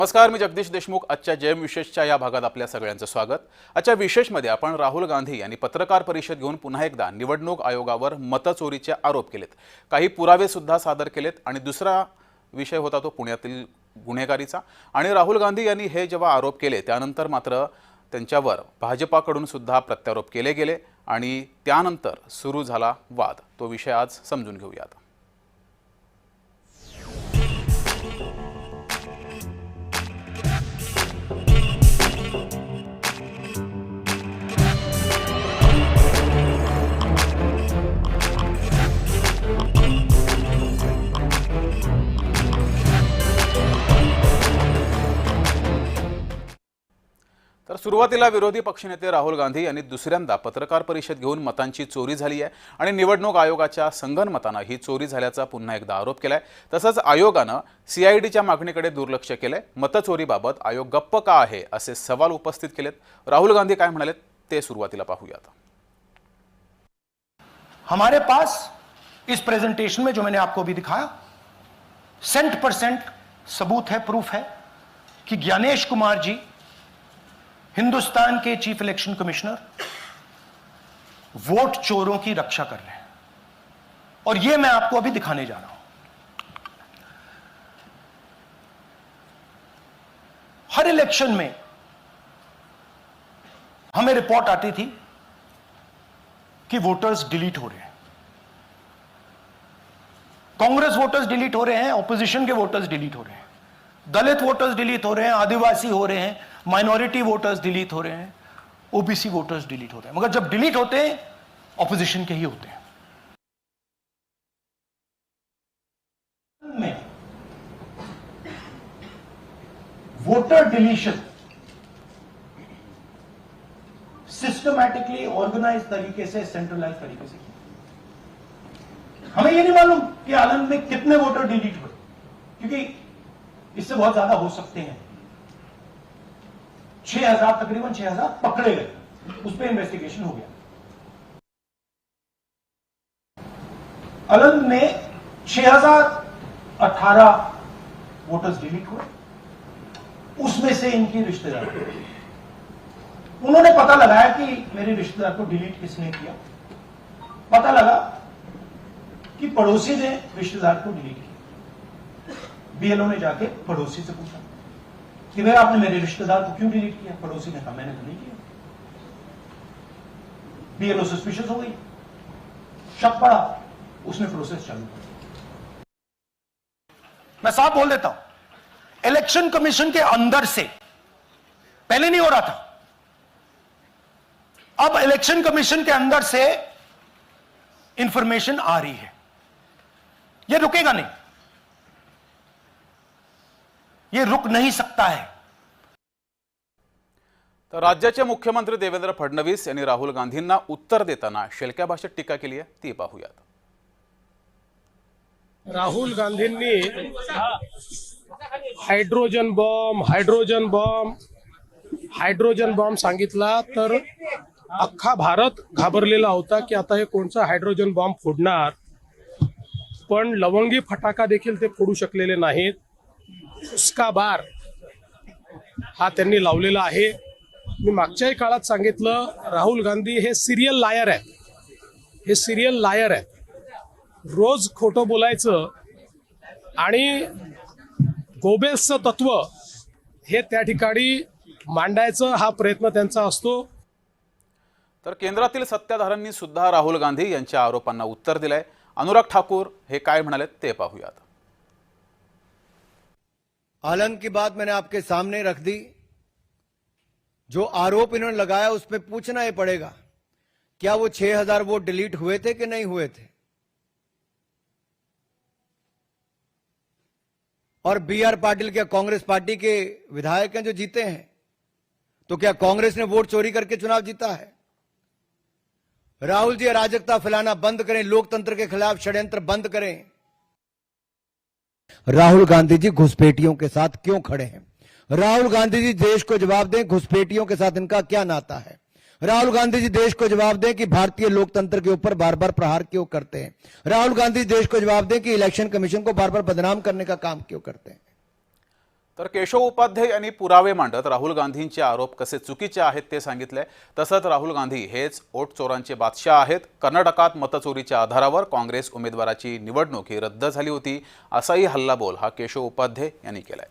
नमस्कार, मी जगदीश देशमुख. आजच्या जयम विशेषच्या या भागात आपल्या सगळ्यांचं स्वागत. आजच्या विशेषमध्ये आपण राहुल गांधी यांनी पत्रकार परिषद घेऊन पुन्हा एकदा निवडणूक आयोगावर मतचोरीचे आरोप केलेत. काही पुरावे सुद्धा सादर केलेत आणि दुसरा विषय होता तो पुण्यातील गुन्हेगारीचा. आणि राहुल गांधी यांनी हे जेव्हा आरोप केले त्यानंतर मात्र त्यांच्यावर भाजपाकडून सुद्धा प्रत्यारोप केले गेले आणि त्यानंतर सुरू झाला वाद. तो विषय आज समजून घेऊयात. तर सुरुवातीला विरोधी पक्षनेते राहुल गांधी यांनी दुसऱ्यांदा पत्रकार परिषद घेऊन मतांची चोरी झाली आहे आणि निवडणूक आयोगाच्या संगनमतानं ही चोरी झाल्याचा पुन्हा एकदा आरोप केलाय. तसंच आयोगानं सीआयडीच्या मागणीकडे दुर्लक्ष केलंय. मतचोरीबाबत आयोग गप्प का आहे असे सवाल उपस्थित केलेत. राहुल गांधी काय म्हणालेत ते सुरुवातीला पाहूयात. हमारे पास इस प्रेजेंटेशन में जो मैंने आपको अभी दिखाया 100% सबूत है, प्रूफ है कि ज्ञानेश कुमार जी हिंदुस्तान के चीफ इलेक्शन कमिश्नर वोट चोरों की रक्षा कर रहे हैं और यह मैं आपको अभी दिखाने जा रहा हूं. हर इलेक्शन में हमें रिपोर्ट आती थी कि वोटर्स डिलीट हो रहे हैं. कांग्रेस वोटर्स डिलीट हो रहे हैं, ऑपोजिशन के वोटर्स डिलीट हो रहे हैं, दलित वोटर्स डिलीट हो रहे हैं, आदिवासी हो रहे हैं, माइनॉरिटी वोटर्स डिलीट हो रहे हैं, ओबीसी वोटर्स डिलीट हो रहे हैं. मगर जब डिलीट होते हैं ऑपोजिशन के ही होते हैं. में वोटर डिलीशन सिस्टमैटिकली ऑर्गेनाइज तरीके से, सेंट्रलाइज तरीके से. हमें यह नहीं मालूम कि आनंद में कितने वोटर डिलीट हुए, क्योंकि इससे बहुत ज्यादा हो सकते हैं. 6000 तकरीबन 6000 पकड़े गए, उस पर इन्वेस्टिगेशन हो गया. अलंग में 6018 वोटर्स डिलीट हुए, उसमें से इनकी रिश्तेदार. उन्होंने पता लगाया कि मेरे रिश्तेदार को डिलीट किसने किया. पता लगा कि पड़ोसी ने रिश्तेदार को डिलीट किया. बीएलओ ने जाके पड़ोसी से पूछा कि भाई आपने मेरे रिश्तेदार को क्यों डिलीट किया. पड़ोसी ने कहा मैंने तो नहीं किया. बीएलओ सस्पिशियस हो गई, शक पड़ा, उसने प्रोसेस चालू कर. मैं साफ बोल देता हूं, इलेक्शन कमीशन के अंदर से पहले नहीं हो रहा था. अब इलेक्शन कमीशन के अंदर से इंफॉर्मेशन आ रही है. यह रुकेगा नहीं, ये रुक नहीं सकता है. तर राज्याचे मुख्यमंत्री देवेंद्र फडणवीस यांनी राहुल गांधींना उत्तर देताना शेलक्या भाषेत टीका केली आहे, ती पाहूयात. राहुल गांधींनी हायड्रोजन बॉम्ब सांगितला तर अख्खा भारत घाबरलेला होता की आता हे कोणचा हायड्रोजन बॉम्ब फोडणार. पण लवंगी फटाका देखील ते फोडू शकलेले नाहीत. उसका बार हा त्यांनी लावलेला आहे. मी मागच्याही काळात सांगितलं, राहुल गांधी हे सिरियल लायर आहेत. रोज खोटं बोलायचं आणि गोबेल्सचं तत्व हे त्या ठिकाणी मांडायचं हा प्रयत्न त्यांचा असतो. तर केंद्रातील सत्ताधाऱ्यांनी सुद्धा राहुल गांधी यांच्या आरोपांना उत्तर दिलंय. अनुराग ठाकूर हे काय म्हणाले ते पाहूयात. आलंग की बात मैंने आपके सामने रख दी. जो आरोप इन्होंने लगाया उसमें पूछना ही पड़ेगा, क्या वो 6000 वोट डिलीट हुए थे कि नहीं हुए थे. और बीआर पाटिल क्या कांग्रेस पार्टी के विधायक हैं जो जीते हैं, तो क्या कांग्रेस ने वोट चोरी करके चुनाव जीता है. राहुल जी अराजकता फैलाना बंद करें, लोकतंत्र के खिलाफ षड्यंत्र बंद करें. राहुल गांधी जी घुसपैठियों के साथ क्यों खड़े हैं. राहुल गांधी जी देश को जवाब दें, घुसपैठियों के साथ इनका क्या नाता है. राहुल गांधी जी देश को जवाब दें कि भारतीय लोकतंत्र के ऊपर बार बार प्रहार क्यों करते हैं। राहुल गांधी देश को जवाब दें कि इलेक्शन कमीशन को बार बार बदनाम करने का काम क्यों करते हैं। तर केशव उपाध्याय यांनी पुरावे मांडत राहुल गांधींचे आरोप कसे चुकीचे आहेत ते सांगितले। तसंच राहुल गांधी हेच वोट चोरांचे बादशाह आहेत। कर्नाटकात मतचोरीच्या आधारावर काँग्रेस उमेदवाराची निवडणूक ही रद्द झाली होती, असाही हल्लाबोल हा केशव उपाध्याय यांनी केलाय।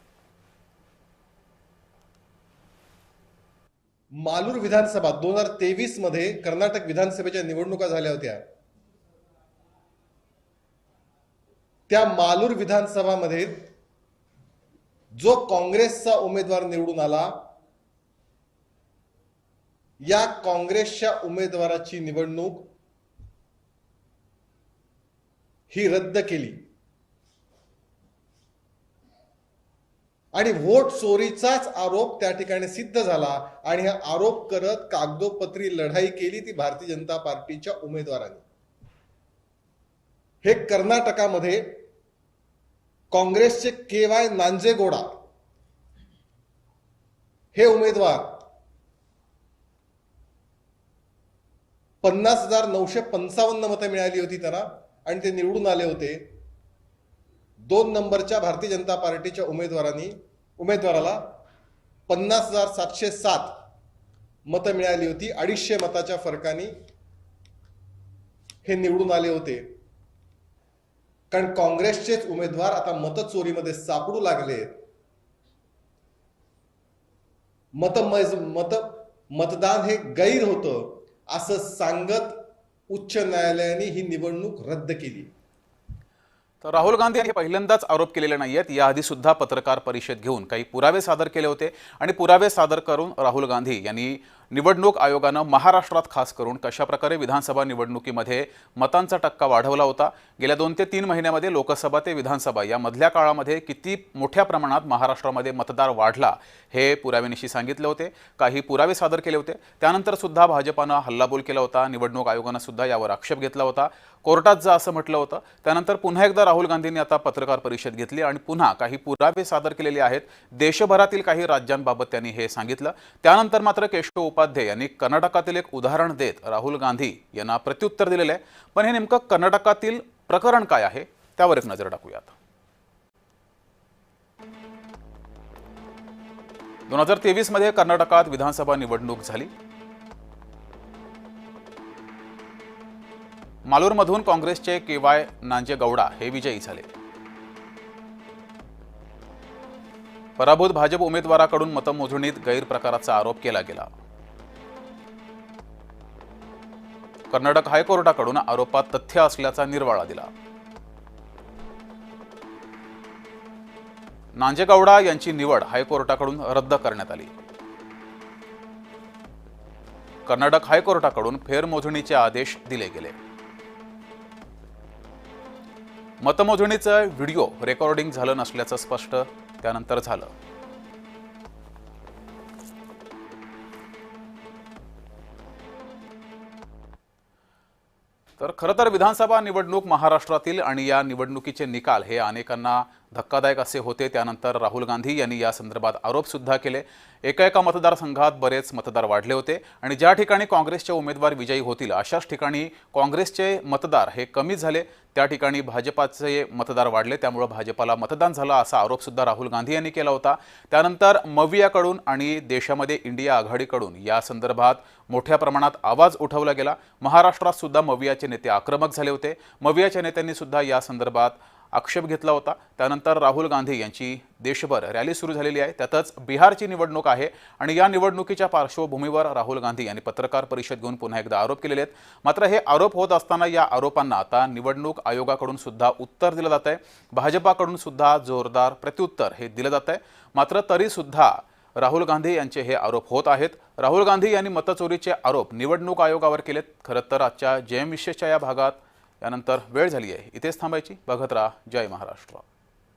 मालूर विधानसभा 2023 मध्ये कर्नाटक विधानसभेच्या निवडणुका झाल्या होत्या। त्या मालूर विधानसभामध्ये जो काँग्रेसचा उमेदवार निवडून आला, या काँग्रेसच्या उमेदवाराची निवडणूक ही रद्द केली आणि वोट चोरीचाच आरोप त्या ठिकाणी सिद्ध झाला आणि हा आरोप करत कागदोपत्री लढाई केली ती भारतीय जनता पार्टीच्या उमेदवारांनी। हे कर्नाटकामध्ये काँग्रेसचे KY नांजेगौडा हे उमेदवार 50,955 मतं मिळाली होती त्यांना आणि ते निवडून आले होते। 2 नंबरच्या भारतीय जनता पार्टीच्या उमेदवाराला 50,707 मतं मिळाली होती। 250 मताच्या फरकाने हे निवडून आले होते, कारण काँग्रेसचेच उमेदवार आता मतचोरीमध्ये सापडू लागले। मतदान हे गैर होतं असं सांगत उच्च न्यायालयाने ही निवडणूक रद्द केली। तर राहुल गांधी यांनी पहिल्यांदाच आरोप केलेले नाहीयेत। याआधी सुद्धा पत्रकार परिषद घेऊन काही पुरावे सादर केले होते आणि पुरावे सादर करून राहुल गांधी यांनी निवडणूक आयोगानं महाराष्ट्रात खास करून कशा प्रकारे विधानसभा निवडणुकीमध्ये मतांचा टक्का वाढवला होता, गेल्या 2 ते 3 महिन्यामध्ये लोकसभा ते विधानसभा या मधल्या काळामध्ये किती मोठ्या प्रमाणात महाराष्ट्रामध्ये मतदार वाढला हे पुराव्यानिशी सांगितले होते, काही पुरावे सादर केले होते। त्यानंतर सुद्धा भाजपानं हल्लाबोल केला होता, निवडणूक आयोगानं सुद्धा यावर आक्षेप घेतला होता, कोर्टात जा असं म्हटलं होतं। त्यानंतर पुन्हा एकदा राहुल गांधींनी आता पत्रकार परिषद घेतली आणि पुन्हा काही पुरावे सादर केलेले आहेत। देशभरातील काही राज्यांबाबत त्यांनी हे सांगितलं। त्यानंतर मात्र केशव उपाध्याय यांनी कर्नाटकातील एक उदाहरण देत राहुल गांधी यांना प्रत्युत्तर दिलेलं आहे। पण हे नेमकं कर्नाटकातील प्रकरण काय आहे त्यावर एक नजर टाकूयात। 2023 मध्ये कर्नाटकात विधानसभा निवडणूक झाली। मालूरमधून काँग्रेसचे KY नांजेगौडा हे विजयी झाले। पराभूत भाजप उमेदवाराकडून मतमोजणीत गैरप्रकाराचा आरोप केला गेला। कर्नाटक हायकोर्टाकडून आरोपात तथ्य असल्याचा निर्वाळा दिला। नांजेगौडा यांची निवड हायकोर्टाकडून रद्द करण्यात आली। कर्नाटक हायकोर्टाकडून फेरमोजणीचे आदेश दिले गेले। मतमोजणीचं व्हिडिओ रेकॉर्डिंग झालं नसल्याचं स्पष्ट त्यानंतर झालं। तर खरं तर विधानसभा निवडणूक महाराष्ट्रातील आणि या निवडणुकीचे निकाल हे अनेकांना धक्कादायक असे होते। त्यानंतर राहुल गांधी यांनी या संदर्भात आरोप सुद्धा केले। एका मतदारसंघात बरेच मतदार वाढले होते आणि ज्या ठिकाणी काँग्रेसचे उमेदवार विजयी होतील अशाच ठिकाणी काँग्रेसचे मतदार हे कमी झाले, त्या ठिकाणी भाजपाचे मतदार वाढले, त्यामुळे भाजपाला मतदान झालं असा आरोप सुद्धा राहुल गांधी यांनी केला होता। त्यानंतर मवियाकडून आणि देशामध्ये इंडिया आघाडीकडून या संदर्भात मोठ्या प्रमाणात आवाज उठवला गेला। महाराष्ट्रात सुद्धा मवियाचे नेते आक्रमक झाले होते। मवियाच्या नेत्यांनी सुद्धा या संदर्भात आक्षेप घेतला होता। त्यानंतर राहुल गांधी यांची देशभर रॅली सुरू झालेली आहे। त्यातच बिहारची निवडणूक आहे आणि या निवडणुकीच्या पार्श्वभूमीवर राहुल गांधी यांनी पत्रकार परिषद घेऊन पुन्हा एकदा आरोप केलेले आहेत। मात्र हे आरोप होत असताना या आरोपांना आता निवडणूक आयोगाकडून सुद्धा उत्तर दिलं जात आहे, भाजपाकडून सुद्धा जोरदार प्रत्युत्तर हे दिलं जात आहे। मात्र तरी सुद्धा राहुल गांधी यांचे हे आरोप होत आहेत। राहुल गांधी यांनी मतचोरीचे आरोप निवडणूक आयोगावर केलेत। खरं तर आजच्या जयम विशेषच्या या भागात यानंतर वेळ झाली आहे, इथेच थांबायची। बघत राहा जय महाराष्ट्र।